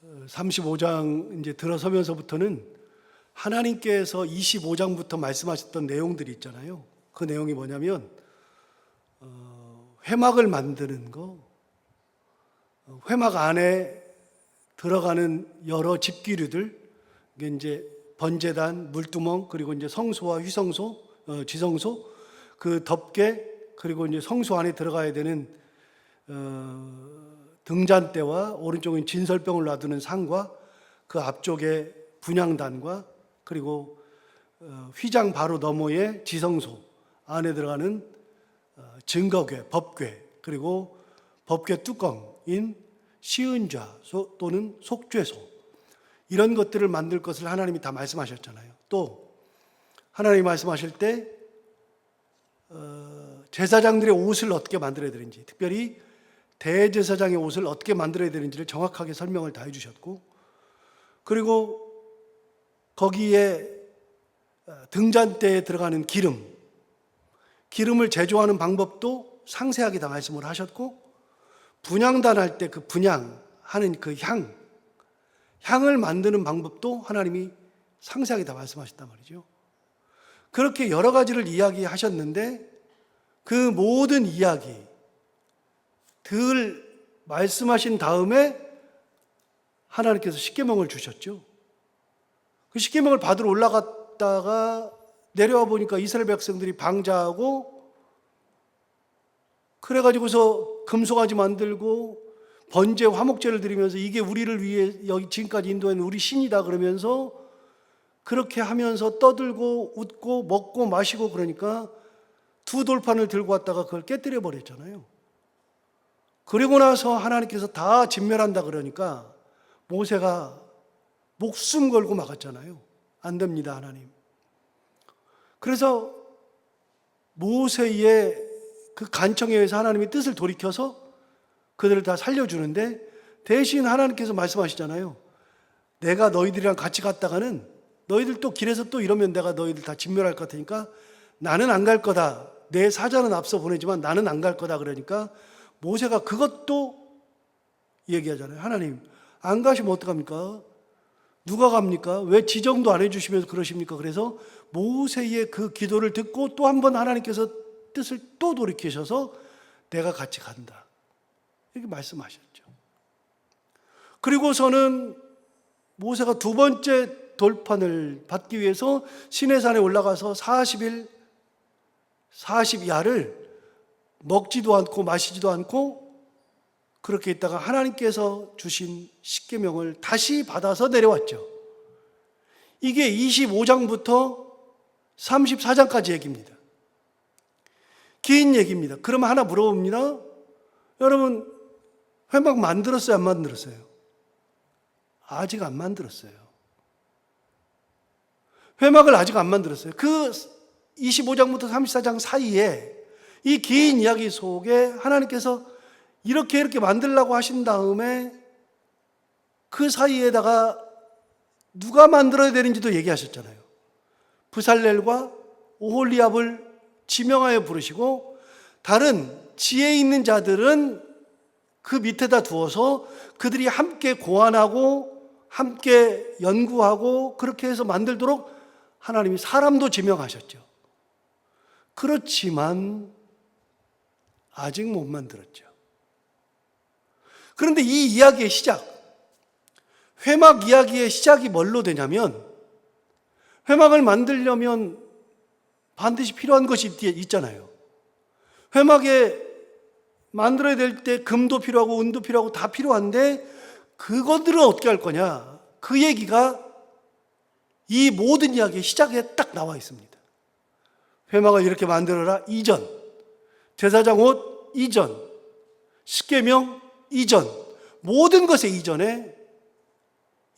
35장 이제 들어서면서부터는 하나님께서 25장부터 말씀하셨던 내용들이 있잖아요. 그 내용이 뭐냐면 회막을 만드는 거, 회막 안에 들어가는 여러 집기류들, 이게 이제 번제단, 물두멍, 그리고 이제 성소와 휘성소, 지성소, 그 덮개, 그리고 이제 성소 안에 들어가야 되는 등잔대와 오른쪽엔 진설병을 놔두는 상과 그 앞쪽에 분향단과 그리고 휘장 바로 너머에 지성소 안에 들어가는 증거궤, 법궤, 그리고 법궤 뚜껑인 시은좌 또는 속죄소, 이런 것들을 만들 것을 하나님이 다 말씀하셨잖아요. 또 하나님이 말씀하실 때 제사장들의 옷을 어떻게 만들어야 되는지, 특별히 대제사장의 옷을 어떻게 만들어야 되는지를 정확하게 설명을 다 해주셨고, 그리고 거기에 등잔대에 들어가는 기름을 제조하는 방법도 상세하게 다 말씀을 하셨고, 분향단 할 때 그 분향하는 그 향을 만드는 방법도 하나님이 상세하게 다 말씀하셨단 말이죠. 그렇게 여러 가지를 이야기하셨는데 그 모든 이야기 들 말씀하신 다음에 하나님께서 십계명을 주셨죠. 그 십계명을 받으러 올라갔다가 내려와 보니까 이스라엘 백성들이 방자하고, 그래가지고서 금송아지 만들고 번제 화목제를 드리면서 이게 우리를 위해 여기 지금까지 인도한 우리 신이다 그러면서 그렇게 하면서 떠들고 웃고 먹고 마시고, 그러니까 두 돌판을 들고 왔다가 그걸 깨뜨려 버렸잖아요. 그리고 나서 하나님께서 다 진멸한다 그러니까 모세가 목숨 걸고 막았잖아요. 안 됩니다, 하나님. 그래서 모세의 그 간청에 의해서 하나님이 뜻을 돌이켜서 그들을 다 살려주는데, 대신 하나님께서 말씀하시잖아요. 내가 너희들이랑 같이 갔다가는 너희들 또 길에서 또 이러면 내가 너희들 다 진멸할 것 같으니까 나는 안 갈 거다. 내 사자는 앞서 보내지만 나는 안 갈 거다. 그러니까 모세가 그것도 얘기하잖아요. 하나님, 안 가시면 어떡합니까? 누가 갑니까? 왜 지정도 안 해주시면서 그러십니까? 그래서 모세의 그 기도를 듣고 또 한 번 하나님께서 뜻을 또 돌이키셔서 내가 같이 간다, 이렇게 말씀하셨죠. 그리고서는 모세가 두 번째 돌판을 받기 위해서 시내산에 올라가서 40일 40야를 먹지도 않고 마시지도 않고 그렇게 있다가 하나님께서 주신 십계명을 다시 받아서 내려왔죠. 이게 25장부터 34장까지 얘기입니다. 긴 얘기입니다. 그러면 하나 물어봅니다. 여러분, 회막 만들었어요, 안 만들었어요? 아직 안 만들었어요. 회막을 아직 안 만들었어요. 그 25장부터 34장 사이에 이 긴 이야기 속에 하나님께서 이렇게 만들려고 하신 다음에 그 사이에다가 누가 만들어야 되는지도 얘기하셨잖아요. 브살렐과 오홀리압을 지명하여 부르시고 다른 지혜 있는 자들은 그 밑에다 두어서 그들이 함께 고안하고 함께 연구하고 그렇게 해서 만들도록 하나님이 사람도 지명하셨죠. 그렇지만 아직 못 만들었죠. 그런데 이 이야기의 시작, 회막 이야기의 시작이 뭘로 되냐면, 회막을 만들려면 반드시 필요한 것이 있잖아요. 회막에 만들어야 될 때 금도 필요하고 은도 필요하고 다 필요한데 그것들은 어떻게 할 거냐, 그 얘기가 이 모든 이야기의 시작에 딱 나와 있습니다. 회막을 이렇게 만들어라 이전, 제사장 옷 이전, 십계명 이전, 모든 것의 이전에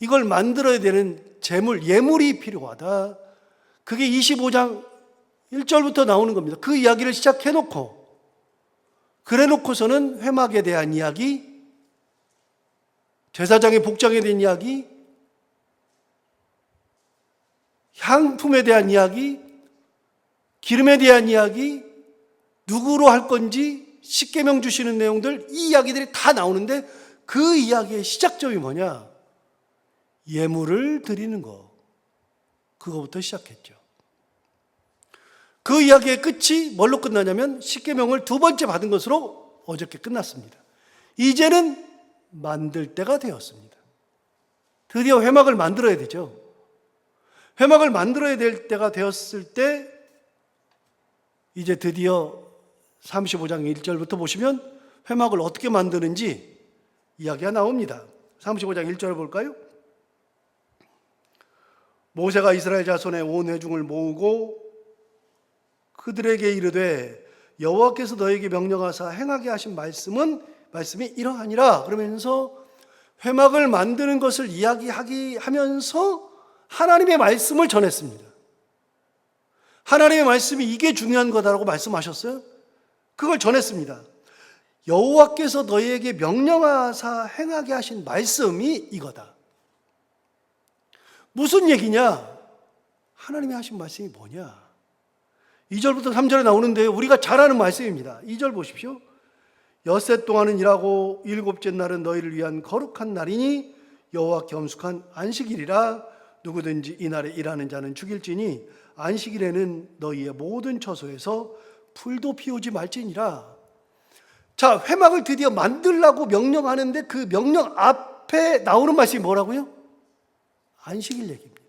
이걸 만들어야 되는 예물이 필요하다. 그게 25장 1절부터 나오는 겁니다. 그 이야기를 시작해놓고, 그래놓고서는 회막에 대한 이야기, 제사장의 복장에 대한 이야기, 향품에 대한 이야기, 기름에 대한 이야기, 누구로 할 건지 십계명 주시는 내용들, 이 이야기들이 다 나오는데 그 이야기의 시작점이 뭐냐? 예물을 드리는 거, 그거부터 시작했죠. 그 이야기의 끝이 뭘로 끝나냐면 십계명을 두 번째 받은 것으로 어저께 끝났습니다. 이제는 만들 때가 되었습니다. 드디어 회막을 만들어야 되죠. 회막을 만들어야 될 때가 되었을 때 이제 드디어 35장 1절부터 보시면 회막을 어떻게 만드는지 이야기가 나옵니다. 35장 1절을 볼까요? 모세가 이스라엘 자손의 온 회중을 모으고 그들에게 이르되 여호와께서 너에게 명령하사 행하게 하신 말씀이 이러하니라. 그러면서 회막을 만드는 것을 하면서 하나님의 말씀을 전했습니다. 하나님의 말씀이 이게 중요한 거다라고 말씀하셨어요. 그걸 전했습니다. 여호와께서 너희에게 명령하사 행하게 하신 말씀이 이거다. 무슨 얘기냐? 하나님이 하신 말씀이 뭐냐? 2절부터 3절에 나오는데 우리가 잘 아는 말씀입니다. 2절 보십시오. 엿새 동안은 일하고 일곱째 날은 너희를 위한 거룩한 날이니 여호와께 엄숙한 안식일이라. 누구든지 이날에 일하는 자는 죽일지니 안식일에는 너희의 모든 처소에서 풀도 피우지 말지니라. 자, 회막을 드디어 만들라고 명령하는데 그 명령 앞에 나오는 말씀이 뭐라고요? 안식일 얘기입니다.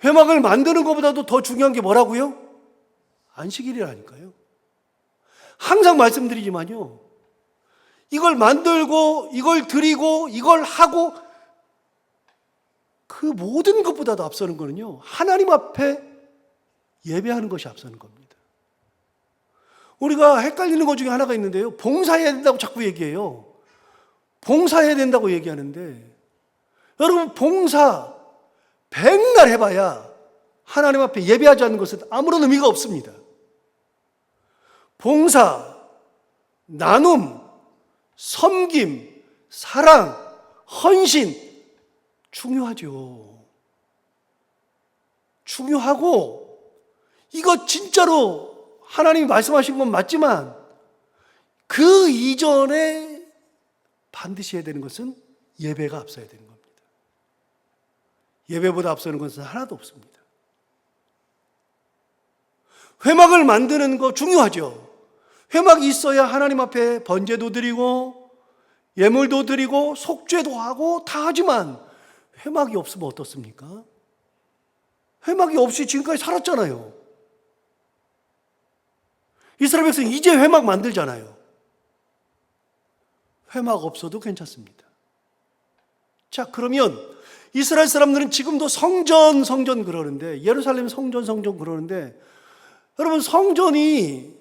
회막을 만드는 것보다도 더 중요한 게 뭐라고요? 안식일이라니까요. 항상 말씀드리지만요, 이걸 만들고 이걸 드리고 이걸 하고 그 모든 것보다도 앞서는 거는요, 하나님 앞에 예배하는 것이 앞서는 겁니다. 우리가 헷갈리는 것 중에 하나가 있는데요, 봉사해야 된다고 자꾸 얘기해요. 봉사해야 된다고 얘기하는데, 여러분, 봉사 백날 해봐야 하나님 앞에 예배하지 않는 것은 아무런 의미가 없습니다. 봉사, 나눔, 섬김, 사랑, 헌신 중요하죠. 중요하고 이거 진짜로 하나님이 말씀하신 건 맞지만 그 이전에 반드시 해야 되는 것은 예배가 앞서야 되는 겁니다. 예배보다 앞서는 것은 하나도 없습니다. 회막을 만드는 거 중요하죠. 회막이 있어야 하나님 앞에 번제도 드리고 예물도 드리고 속죄도 하고 다 하지만 회막이 없으면 어떻습니까? 회막이 없이 지금까지 살았잖아요. 이스라엘 백성 이제 회막 만들잖아요. 회막 없어도 괜찮습니다. 자, 그러면 이스라엘 사람들은 지금도 성전 그러는데, 예루살렘 성전 그러는데, 여러분, 성전이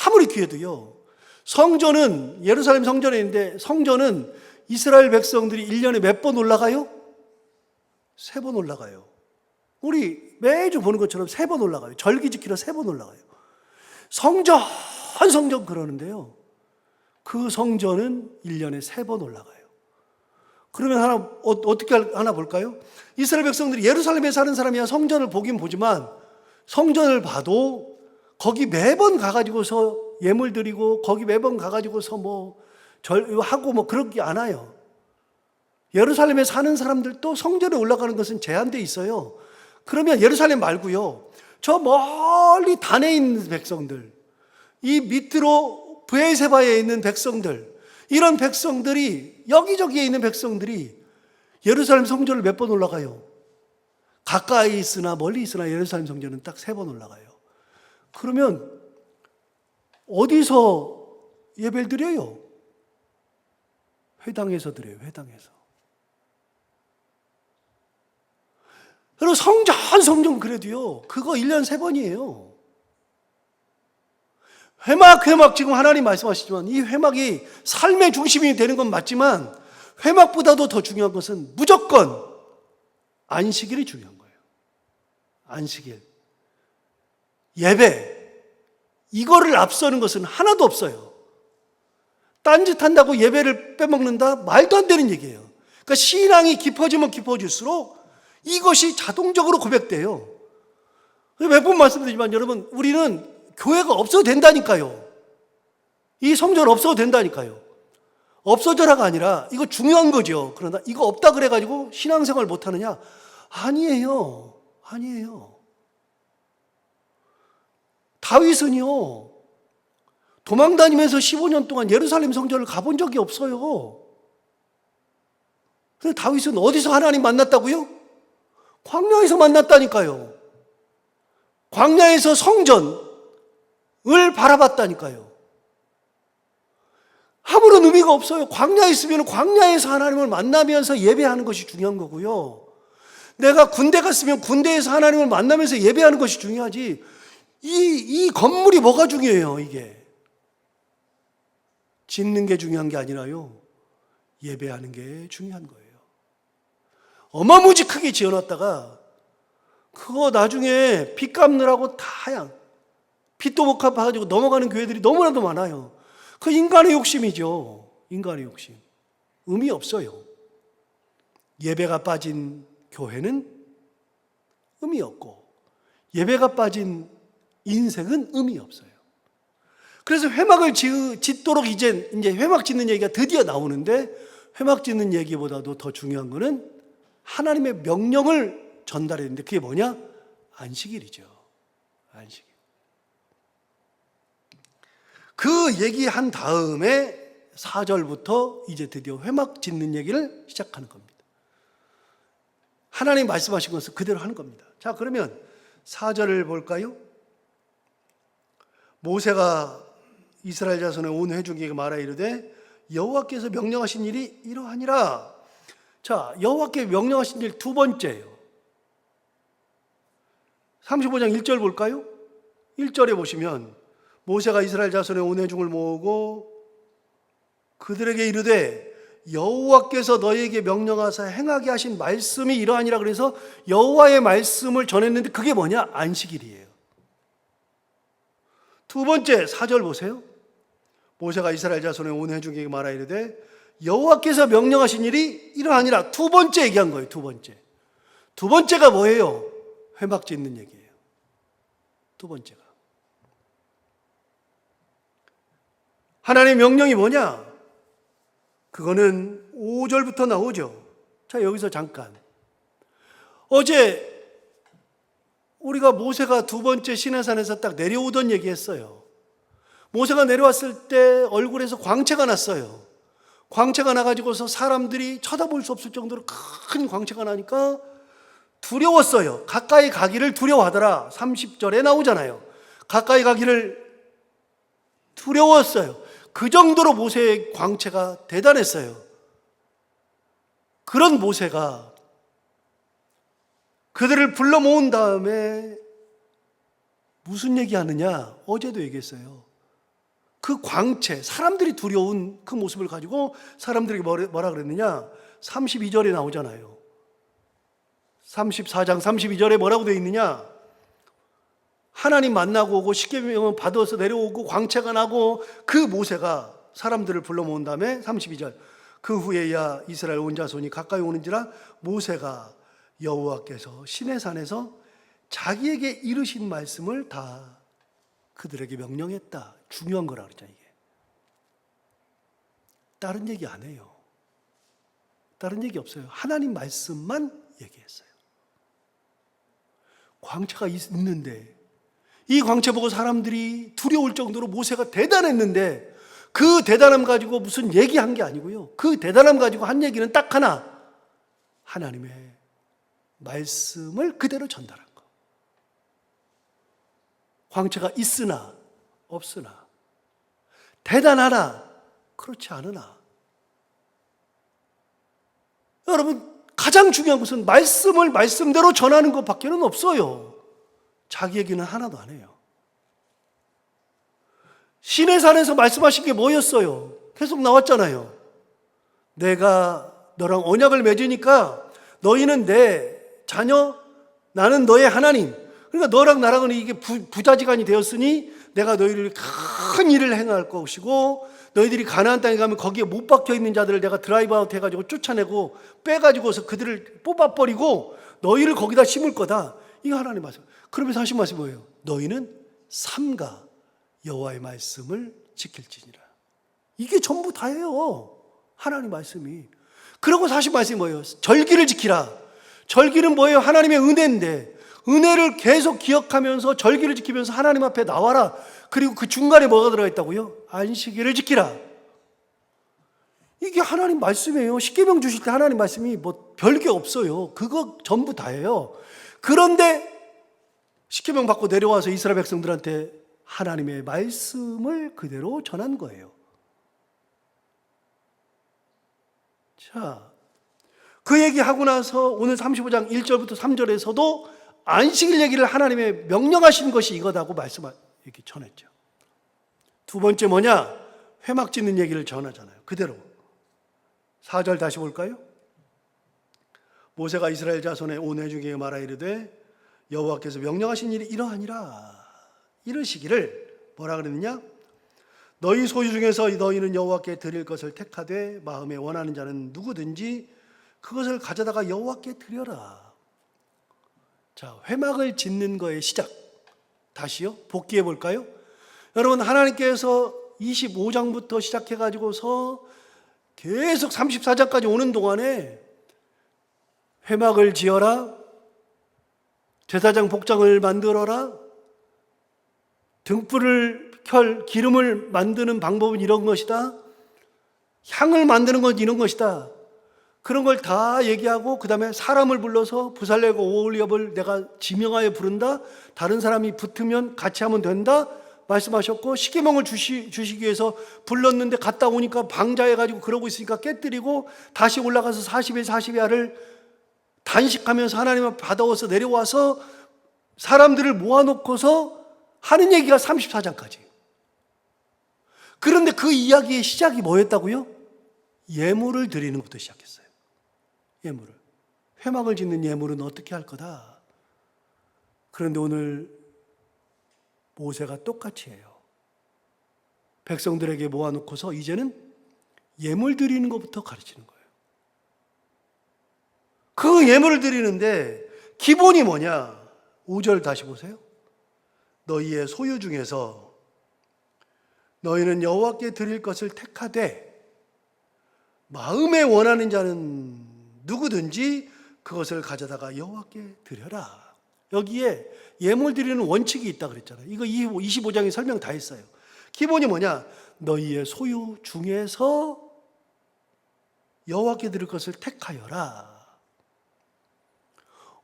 아무리 귀해도요, 성전은 예루살렘 성전에 있는데 성전은 이스라엘 백성들이 1년에 몇 번 올라가요? 3번 올라가요. 우리 매주 보는 것처럼 3번 올라가요. 절기 지키러 3번 올라가요. 성전 그러는데요, 그 성전은 1년에 3번 올라가요. 그러면 어떻게 하나 볼까요? 이스라엘 백성들이 예루살렘에 사는 사람이야 성전을 보긴 보지만 성전을 봐도 거기 매번 가가지고서 예물 드리고 거기 매번 가가지고서 하고 그러지 않아요. 예루살렘에 사는 사람들도 성전에 올라가는 것은 제한되어 있어요. 그러면 예루살렘 말고요, 저 멀리 단에 있는 백성들, 이 밑으로 브엘세바에 있는 백성들, 이런 백성들이, 여기저기에 있는 백성들이 예루살렘 성전을 몇 번 올라가요? 가까이 있으나 멀리 있으나 예루살렘 성전은 딱 3번 올라가요. 그러면 어디서 예배를 드려요? 회당에서 드려요. 회당에서. 여러분, 성전 그래도요, 그거 1년 3번이에요. 회막 지금 하나님 말씀하시지만 이 회막이 삶의 중심이 되는 건 맞지만 회막보다도 더 중요한 것은 무조건 안식일이 중요한 거예요. 안식일, 예배, 이거를 앞서는 것은 하나도 없어요. 딴짓한다고 예배를 빼먹는다? 말도 안 되는 얘기예요. 그러니까 신앙이 깊어지면 깊어질수록 이것이 자동적으로 고백돼요. 몇 번 말씀드리지만 여러분, 우리는 교회가 없어도 된다니까요. 이 성전 없어도 된다니까요. 없어져라가 아니라 이거 중요한 거죠. 그러나 이거 없다 그래가지고 신앙생활 못하느냐? 아니에요. 아니에요. 다윗은요, 도망다니면서 15년 동안 예루살렘 성전을 가본 적이 없어요. 근데 다윗은 어디서 하나님 만났다고요? 광야에서 만났다니까요. 광야에서 성전을 바라봤다니까요. 아무런 의미가 없어요. 광야에 있으면 광야에서 하나님을 만나면서 예배하는 것이 중요한 거고요. 내가 군대 갔으면 군대에서 하나님을 만나면서 예배하는 것이 중요하지. 이 건물이 뭐가 중요해요, 이게. 짓는 게 중요한 게 아니라요, 예배하는 게 중요한 거예요. 어마무지 크게 지어놨다가 그거 나중에 빚 갚느라고 다 빚도 못 갚아가지고 넘어가는 교회들이 너무나도 많아요. 그 인간의 욕심이죠. 인간의 욕심. 의미 없어요. 예배가 빠진 교회는 의미 없고, 예배가 빠진 인생은 의미 없어요. 그래서 회막을 짓도록 이제 회막 짓는 얘기가 드디어 나오는데, 회막 짓는 얘기보다도 더 중요한 거는 하나님의 명령을 전달했는데, 그게 뭐냐? 안식일이죠. 안식일. 그 얘기한 다음에 4절부터 이제 드디어 회막 짓는 얘기를 시작하는 겁니다. 하나님 말씀하신 것을 그대로 하는 겁니다. 자, 그러면 4절을 볼까요? 모세가 이스라엘 자손의 온 회중에게 말하 이르되 여호와께서 명령하신 일이 이러하니라. 자, 여호와께 명령하신 일 두 번째예요. 35장 1절 볼까요? 1절에 보시면 모세가 이스라엘 자손의 온 회중을 모으고 그들에게 이르되 여호와께서 너희에게 명령하사 행하게 하신 말씀이 이러하니라. 그래서 여호와의 말씀을 전했는데 그게 뭐냐? 안식일이에요. 두 번째 4절 보세요. 모세가 이스라엘 자손의 온 회중에게 말하 이르되 여호와께서 명령하신 일이 이러하니라. 두 번째 얘기한 거예요. 두 번째. 두 번째가 뭐예요? 회막 짓는 얘기예요. 두 번째가. 하나님의 명령이 뭐냐? 그거는 5절부터 나오죠. 자, 여기서 잠깐. 어제 우리가 모세가 두 번째 시내산에서 딱 내려오던 얘기했어요. 모세가 내려왔을 때 얼굴에서 광채가 났어요. 광채가 나가지고서 사람들이 쳐다볼 수 없을 정도로 큰 광채가 나니까 두려웠어요. 가까이 가기를 두려워하더라. 30절에 나오잖아요. 가까이 가기를 두려웠어요. 그 정도로 모세의 광채가 대단했어요. 그런 모세가 그들을 불러 모은 다음에 무슨 얘기하느냐? 어제도 얘기했어요. 그 광채, 사람들이 두려운 그 모습을 가지고 사람들이 뭐라 그랬느냐? 32절에 나오잖아요. 34장 32절에 뭐라고 되어 있느냐? 하나님 만나고 오고 십계명 받아서 내려오고 광채가 나고 그 모세가 사람들을 불러 모은 다음에 32절 그 후에야 이스라엘 온 자손이 가까이 오는지라 모세가 여호와께서 시내산에서 자기에게 이르신 말씀을 다 그들에게 명령했다. 중요한 거라 그랬잖아요. 이게 다른 얘기 안 해요. 다른 얘기 없어요. 하나님 말씀만 얘기했어요. 광채가 있는데 이 광채 보고 사람들이 두려울 정도로 모세가 대단했는데 그 대단함 가지고 무슨 얘기한 게 아니고요. 그 대단함 가지고 한 얘기는 딱 하나. 하나님의 말씀을 그대로 전달한 거. 광채가 있으나 없으나 대단하나 그렇지 않으나 여러분 가장 중요한 것은 말씀을 말씀대로 전하는 것밖에는 없어요. 자기 얘기는 하나도 안 해요. 시내산에서 말씀하신 게 뭐였어요? 계속 나왔잖아요. 내가 너랑 언약을 맺으니까 너희는 내 자녀, 나는 너의 하나님. 그러니까 너랑 나랑은 이게 부자지간이 되었으니 내가 너희를 큰 일을 행할 것이고 너희들이 가나안 땅에 가면 거기에 못 박혀 있는 자들을 내가 드라이브 아웃 해가지고 쫓아내고 빼가지고서 그들을 뽑아버리고 너희를 거기다 심을 거다. 이거 하나님 말씀. 그러면서 하신 말씀이 뭐예요? 너희는 삼가 여호와의 말씀을 지킬지니라. 이게 전부 다예요. 하나님 말씀이. 그리고 사실 말씀이 뭐예요? 절기를 지키라. 절기는 뭐예요? 하나님의 은혜인데 은혜를 계속 기억하면서 절기를 지키면서 하나님 앞에 나와라. 그리고 그 중간에 뭐가 들어가 있다고요? 안식일을 지키라. 이게 하나님 말씀이에요. 십계명 주실 때 하나님 말씀이 뭐 별게 없어요. 그거 전부 다예요. 그런데 십계명 받고 내려와서 이스라엘 백성들한테 하나님의 말씀을 그대로 전한 거예요. 자, 그 얘기하고 나서 오늘 35장 1절부터 3절에서도 안식일 얘기를 하나님의 명령하신 것이 이거다고 이렇게 전했죠. 두 번째 뭐냐? 회막 짓는 얘기를 전하잖아요. 그대로. 4절 다시 볼까요? 모세가 이스라엘 자손의 온 회중에게 말하 이르되 여호와께서 명령하신 일이 이러하니라. 이러시기를 뭐라 그랬느냐? 너희 소유 중에서 너희는 여호와께 드릴 것을 택하되 마음에 원하는 자는 누구든지 그것을 가져다가 여호와께 드려라. 자, 회막을 짓는 거의 시작. 다시요. 복기해 볼까요? 여러분, 하나님께서 25장부터 시작해 가지고서 계속 34장까지 오는 동안에 회막을 지어라, 제사장 복장을 만들어라, 등불을 켤 기름을 만드는 방법은 이런 것이다, 향을 만드는 건 이런 것이다, 그런 걸 다 얘기하고 그 다음에 사람을 불러서 부살레고 오홀리압을 내가 지명하여 부른다, 다른 사람이 붙으면 같이 하면 된다 말씀하셨고, 십계명을 주시기 위해서 불렀는데 갔다 오니까 방자해가지고 그러고 있으니까 깨뜨리고 다시 올라가서 40일 40야를 단식하면서 하나님 앞에 받아와서 내려와서 사람들을 모아놓고서 하는 얘기가 34장까지. 그런데 그 이야기의 시작이 뭐였다고요? 예물을 드리는 것부터 시작했어요. 예물을. 회막을 짓는 예물은 어떻게 할 거다. 그런데 오늘 모세가 똑같이 해요. 백성들에게 모아놓고서 이제는 예물 드리는 것부터 가르치는 거예요. 그 예물을 드리는데 기본이 뭐냐? 5절 다시 보세요. 너희의 소유 중에서 너희는 여호와께 드릴 것을 택하되 마음에 원하는 자는 누구든지 그것을 가져다가 여호와께 드려라. 여기에 예물 드리는 원칙이 있다 그랬잖아요. 이거 25장에 설명 다 했어요. 기본이 뭐냐? 너희의 소유 중에서 여호와께 드릴 것을 택하여라.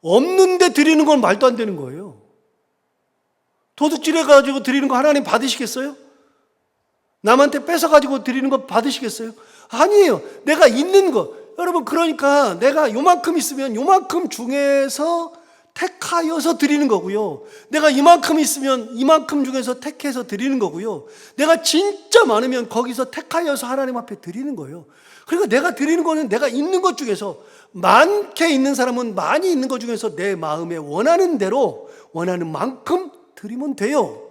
없는데 드리는 건 말도 안 되는 거예요. 도둑질해가지고 드리는 거 하나님 받으시겠어요? 남한테 뺏어가지고 드리는 거 받으시겠어요? 아니에요. 내가 있는 거. 여러분, 그러니까 내가 요만큼 있으면 요만큼 중에서 택하여서 드리는 거고요. 내가 이만큼 있으면 이만큼 중에서 택해서 드리는 거고요. 내가 진짜 많으면 거기서 택하여서 하나님 앞에 드리는 거예요. 그러니까 내가 드리는 거는 내가 있는 것 중에서, 많게 있는 사람은 많이 있는 것 중에서 내 마음에 원하는 대로 원하는 만큼 드리면 돼요.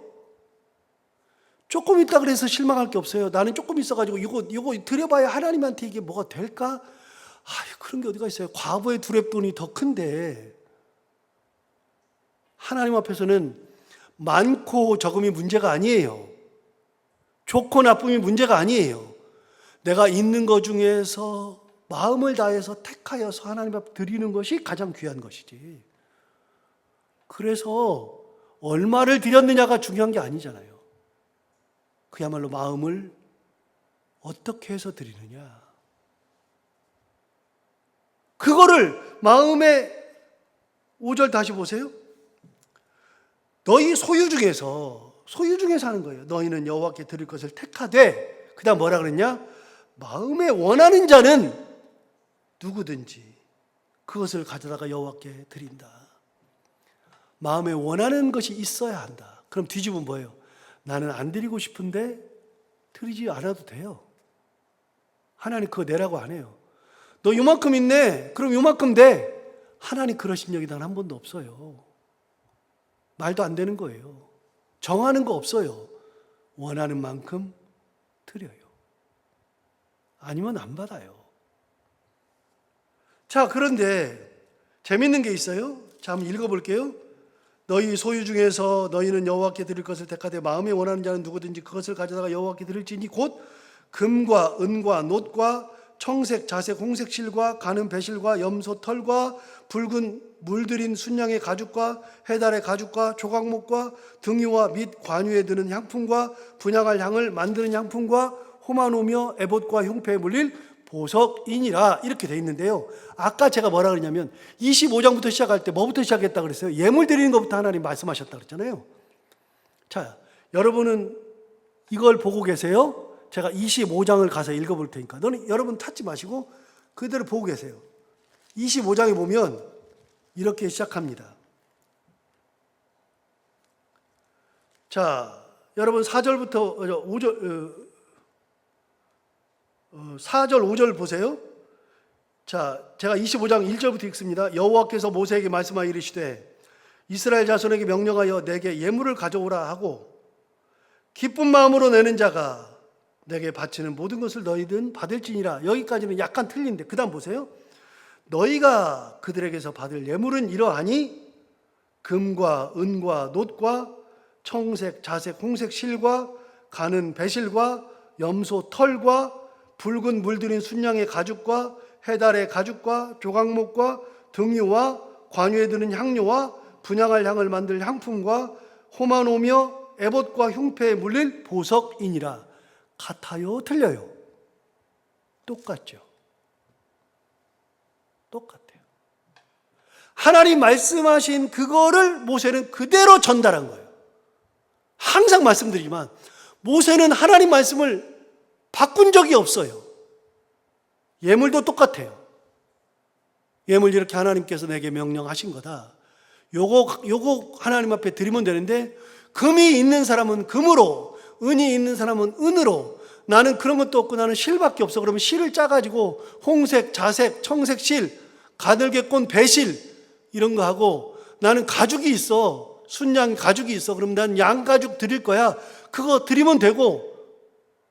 조금 있다 그래서 실망할 게 없어요. 나는 조금 있어가지고 이거 드려봐야 하나님한테 이게 뭐가 될까? 그런 게 어디가 있어요. 과부의 두렙돈이 더 큰데, 하나님 앞에서는 많고 적음이 문제가 아니에요. 좋고 나쁨이 문제가 아니에요. 내가 있는 것 중에서 마음을 다해서 택하여서 하나님 앞에 드리는 것이 가장 귀한 것이지. 그래서 얼마를 드렸느냐가 중요한 게 아니잖아요. 그야말로 마음을 어떻게 해서 드리느냐. 그거를 마음에 5절 다시 보세요. 너희 소유 중에서 하는 거예요. 너희는 여호와께 드릴 것을 택하되, 그 다음 뭐라 그랬냐? 마음에 원하는 자는 누구든지 그것을 가져다가 여호와께 드린다. 마음에 원하는 것이 있어야 한다. 그럼 뒤집으면 뭐예요? 나는 안 드리고 싶은데 드리지 않아도 돼요. 하나님 그거 내라고 안 해요. 너 요만큼 있네. 그럼 요만큼 돼. 하나님 그러신 적이 단 한 번도 없어요. 말도 안 되는 거예요. 정하는 거 없어요. 원하는 만큼 드려요. 아니면 안 받아요. 자, 그런데 재밌는 게 있어요. 자, 한번 읽어볼게요. 너희 소유 중에서 너희는 여호와께 드릴 것을 택하되 마음에 원하는 자는 누구든지 그것을 가져다가 여호와께 드릴지니 곧 금과 은과 놋과 청색, 자색, 홍색 실과 가는 배실과 염소 털과 붉은 물들인 순양의 가죽과 해달의 가죽과 조각목과 등유와 및 관유에 드는 향품과 분향할 향을 만드는 향품과 호마노며 에봇과 흉패에 물릴 보석이니라. 이렇게 돼 있는데요. 아까 제가 뭐라 그랬냐면 25장부터 시작할 때 뭐부터 시작했다 그랬어요? 예물 드리는 것부터 하나님 말씀하셨다 그랬잖아요. 자, 여러분은 이걸 보고 계세요? 제가 25장을 가서 읽어볼 테니까 여러분 찾지 마시고 그대로 보고 계세요. 25장에 보면 이렇게 시작합니다. 자, 여러분 4절부터 5절 4절 5절 보세요. 자, 제가 25장 1절부터 읽습니다. 여호와께서 모세에게 말씀하여 이르시되 이스라엘 자손에게 명령하여 내게 예물을 가져오라 하고 기쁜 마음으로 내는 자가 내게 바치는 모든 것을 너희든 받을지니라. 여기까지는 약간 틀린데 그 다음 보세요. 너희가 그들에게서 받을 예물은 이러하니 금과 은과 놋과 청색, 자색, 홍색 실과 가는 배실과 염소 털과 붉은 물들인 순양의 가죽과 해달의 가죽과 조각목과 등유와 관유에 드는 향료와 분향할 향을 만들 향품과 호마노며 에봇과 흉패에 물릴 보석이니라. 같아요? 틀려요? 똑같죠. 똑같아요. 하나님 말씀하신 그거를 모세는 그대로 전달한 거예요. 항상 말씀드리지만 모세는 하나님 말씀을 바꾼 적이 없어요. 예물도 똑같아요. 예물 이렇게 하나님께서 내게 명령하신 거다. 요거 하나님 앞에 드리면 되는데 금이 있는 사람은 금으로, 은이 있는 사람은 은으로. 나는 그런 것도 없고 나는 실밖에 없어. 그러면 실을 짜가지고 홍색, 자색, 청색 실, 가늘게꼰 배실 이런 거 하고 나는 가죽이 있어. 순양 가죽이 있어. 그럼 난 양가죽 드릴 거야. 그거 드리면 되고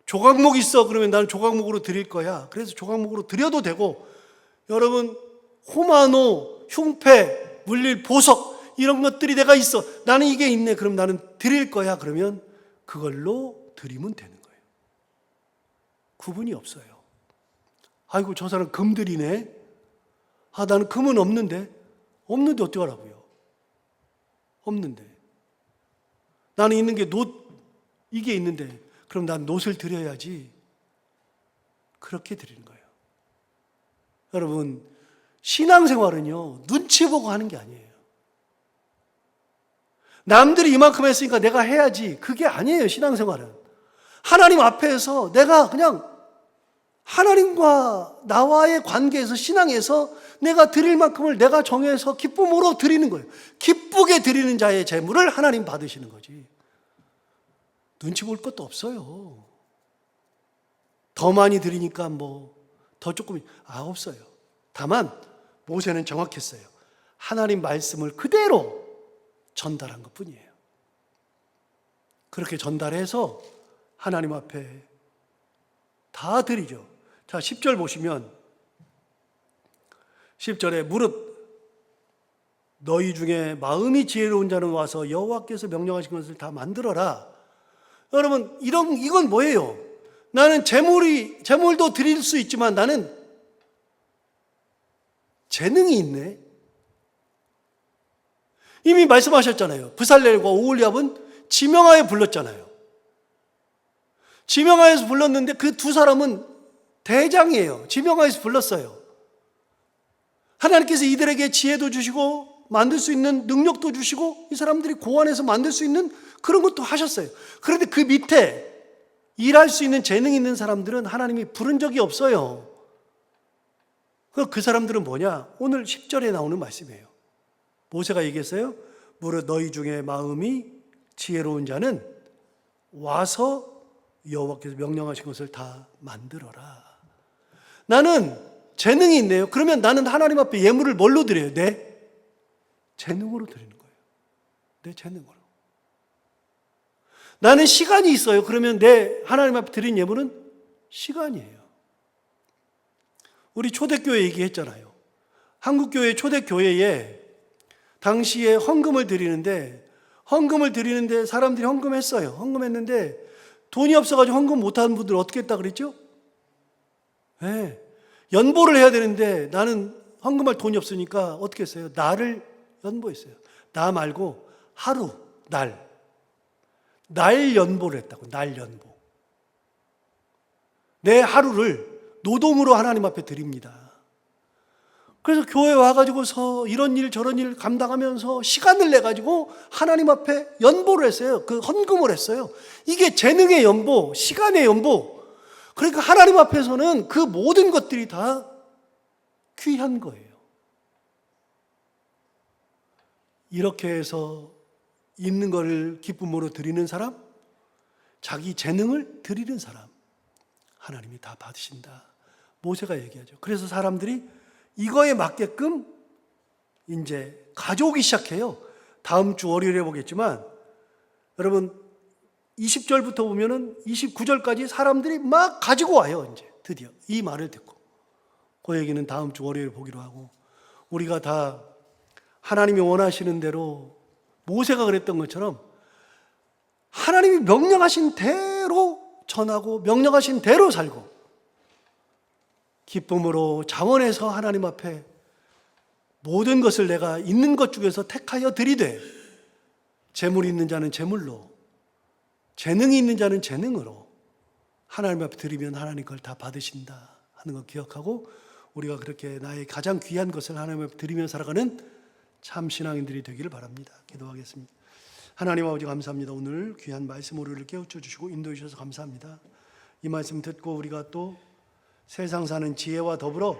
조각목 있어. 그러면 나는 조각목으로 드릴 거야. 그래서 조각목으로 드려도 되고 여러분 호마노, 흉패, 물릴 보석 이런 것들이 내가 있어. 나는 이게 있네. 그럼 나는 드릴 거야. 그러면 그걸로 드리면 되는 거예요. 구분이 없어요. 아이고 저 사람 금 드리네. 아 나는 금은 없는데. 없는데 어떡하라고요. 없는데. 나는 있는 게 놋 이게 있는데 그럼 난 놋을 드려야지. 그렇게 드리는 거예요. 여러분 신앙생활은요 눈치 보고 하는 게 아니에요. 남들이 이만큼 했으니까 내가 해야지. 그게 아니에요. 신앙생활은 하나님 앞에서 내가 그냥 하나님과 나와의 관계에서 신앙에서 내가 드릴 만큼을 내가 정해서 기쁨으로 드리는 거예요. 기쁘게 드리는 자의 재물을 하나님 받으시는 거지. 눈치 볼 것도 없어요. 더 많이 드리니까 더 조금 없어요. 다만 모세는 정확했어요. 하나님 말씀을 그대로 전달한 것뿐이에요. 그렇게 전달해서 하나님 앞에 다 드리죠. 자, 10절 보시면 10절에 무릇 너희 중에 마음이 지혜로운 자는 와서 여호와께서 명령하신 것을 다 만들어라. 여러분 이건 뭐예요? 나는 재물도 드릴 수 있지만 나는 재능이 있네. 이미 말씀하셨잖아요. 브살렐과 오홀리압은 지명하에 불렀잖아요. 지명하에서 불렀는데 그 두 사람은 대장이에요. 지명하에서 불렀어요. 하나님께서 이들에게 지혜도 주시고 만들 수 있는 능력도 주시고 이 사람들이 고안해서 만들 수 있는 그런 것도 하셨어요. 그런데 그 밑에 일할 수 있는 재능 있는 사람들은 하나님이 부른 적이 없어요. 그 사람들은 뭐냐? 오늘 10절에 나오는 말씀이에요. 모세가 얘기했어요. 무릇 너희 중에 마음이 지혜로운 자는 와서 여호와께서 명령하신 것을 다 만들어라. 나는 재능이 있네요. 그러면 나는 하나님 앞에 예물을 뭘로 드려요? 내 재능으로 드리는 거예요. 내 재능으로. 나는 시간이 있어요. 그러면 내 하나님 앞에 드린 예물은 시간이에요. 우리 초대교회 얘기했잖아요. 한국교회 초대교회에 당시에 헌금을 드리는데 사람들이 헌금했어요. 헌금했는데 돈이 없어가지고 헌금 못하는 분들 어떻게 했다 그랬죠? 네. 연보를 해야 되는데 나는 헌금할 돈이 없으니까 어떻게 했어요? 날을 연보했어요. 나 말고 하루, 날 연보를 했다고. 날 연보. 내 하루를 노동으로 하나님 앞에 드립니다. 그래서 교회 와가지고서 이런 일 저런 일 감당하면서 시간을 내가지고 하나님 앞에 연보를 했어요. 그 헌금을 했어요. 이게 재능의 연보, 시간의 연보. 그러니까 하나님 앞에서는 그 모든 것들이 다 귀한 거예요. 이렇게 해서 있는 것을 기쁨으로 드리는 사람, 자기 재능을 드리는 사람, 하나님이 다 받으신다. 모세가 얘기하죠. 그래서 사람들이 이거에 맞게끔 이제 가져오기 시작해요. 다음 주 월요일에 보겠지만, 여러분 20절부터 보면은 29절까지 사람들이 막 가지고 와요. 이제 드디어 이 말을 듣고. 그 얘기는 다음 주 월요일에 보기로 하고, 우리가 다 하나님이 원하시는 대로 모세가 그랬던 것처럼 하나님이 명령하신 대로 전하고 명령하신 대로 살고 기쁨으로 자원해서 하나님 앞에 모든 것을 내가 있는 것 중에서 택하여 드리되, 재물이 있는 자는 재물로, 재능이 있는 자는 재능으로 하나님 앞에 드리면 하나님 걸 다 받으신다 하는 거 기억하고, 우리가 그렇게 나의 가장 귀한 것을 하나님 앞에 드리며 살아가는 참 신앙인들이 되기를 바랍니다. 기도하겠습니다. 하나님 아버지 감사합니다. 오늘 귀한 말씀 우리를 깨우쳐 주시고 인도해 주셔서 감사합니다. 이 말씀 듣고 우리가 또 세상 사는 지혜와 더불어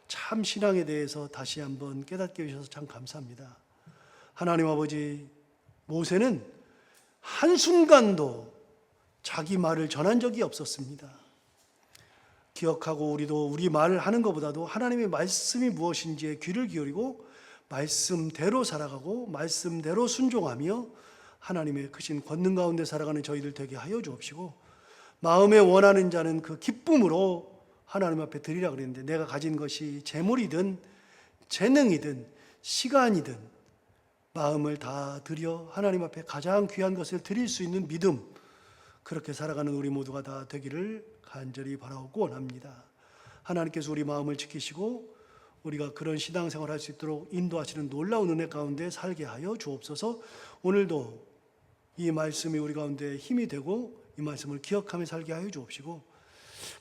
참 신앙에 대해서 다시 한번 깨닫게 해주셔서 참 감사합니다. 하나님 아버지, 모세는 한순간도 자기 말을 전한 적이 없었습니다. 기억하고 우리도 우리 말을 하는 것보다도 하나님의 말씀이 무엇인지에 귀를 기울이고 말씀대로 살아가고 말씀대로 순종하며 하나님의 크신 권능 가운데 살아가는 저희들 되게 하여 주옵시고, 마음에 원하는 자는 그 기쁨으로 하나님 앞에 드리라 그랬는데, 내가 가진 것이 재물이든 재능이든 시간이든 마음을 다 드려 하나님 앞에 가장 귀한 것을 드릴 수 있는 믿음, 그렇게 살아가는 우리 모두가 다 되기를 간절히 바라고 원합니다. 하나님께서 우리 마음을 지키시고 우리가 그런 신앙생활을 할 수 있도록 인도하시는 놀라운 은혜 가운데 살게 하여 주옵소서. 오늘도 이 말씀이 우리 가운데 힘이 되고 이 말씀을 기억하며 살게 하여 주옵시고,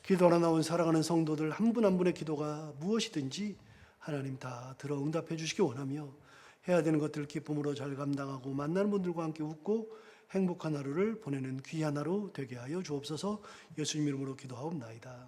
기도하러 나온 살아가는 성도들 한 분 한 분의 기도가 무엇이든지 하나님 다 들어 응답해 주시기 원하며, 해야 되는 것들을 기쁨으로 잘 감당하고 만나는 분들과 함께 웃고 행복한 하루를 보내는 귀한 하루 되게 하여 주옵소서. 예수님 이름으로 기도하옵나이다.